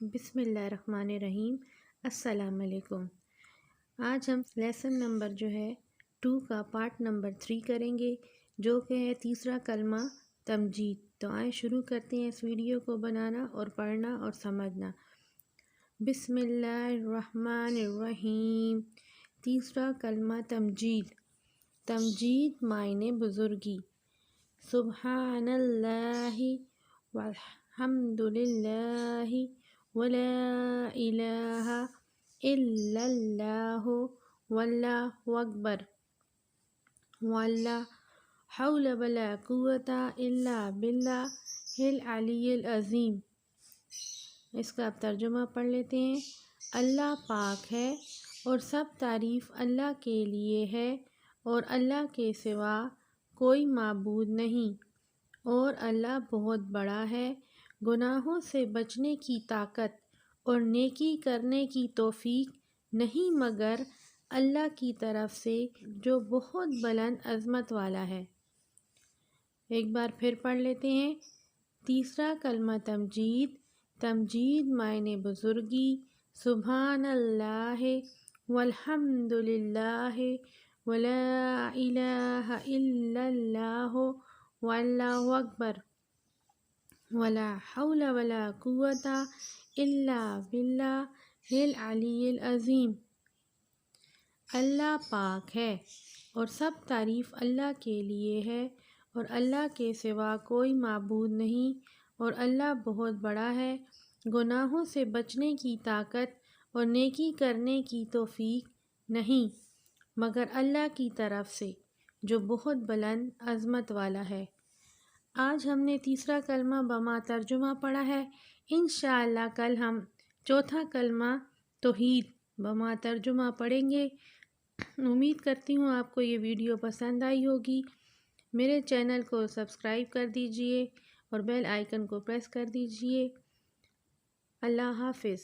بسم اللہ الرحمن الرحیم۔ السلام علیکم۔ آج ہم لیسن نمبر 2 کا پارٹ نمبر 3 کریں گے، جو کہ ہے تیسرا کلمہ تمجید۔ تو آئیں شروع کرتے ہیں اس ویڈیو کو بنانا اور پڑھنا اور سمجھنا۔ بسم اللہ الرحمن الرحیم۔ تیسرا کلمہ تمجید۔ تمجید معنی بزرگی۔ سبحان اللہ والحمد للہ ولا الہ الا اللہ واللہ اکبر ولا حول ولا قوت الا باللہ العلی العظیم۔ اس کا اب ترجمہ پڑھ لیتے ہیں۔ اللہ پاک ہے اور سب تعریف اللہ کے لیے ہے، اور اللہ کے سوا کوئی معبود نہیں، اور اللہ بہت بڑا ہے۔ گناہوں سے بچنے کی طاقت اور نیکی کرنے کی توفیق نہیں مگر اللہ کی طرف سے، جو بہت بلند عظمت والا ہے۔ ایک بار پھر پڑھ لیتے ہیں۔ تیسرا کلمہ تمجید۔ تمجید معنی بزرگی۔ سبحان اللہ والحمد للہ ولا الہ الا اللہ واللہ اکبر ولا حول ولا قوت الا باللہ العلی العظیم۔ اللہ پاک ہے اور سب تعریف اللہ کے لیے ہے، اور اللہ کے سوا کوئی معبود نہیں، اور اللہ بہت بڑا ہے۔ گناہوں سے بچنے کی طاقت اور نیکی کرنے کی توفیق نہیں مگر اللہ کی طرف سے، جو بہت بلند عظمت والا ہے۔ آج ہم نے تیسرا کلمہ بما ترجمہ پڑھا ہے۔ انشاءاللہ کل ہم چوتھا کلمہ توحید بما ترجمہ پڑھیں گے۔ امید کرتی ہوں آپ کو یہ ویڈیو پسند آئی ہوگی۔ میرے چینل کو سبسکرائب کر دیجئے اور بیل آئیکن کو پریس کر دیجئے۔ اللہ حافظ۔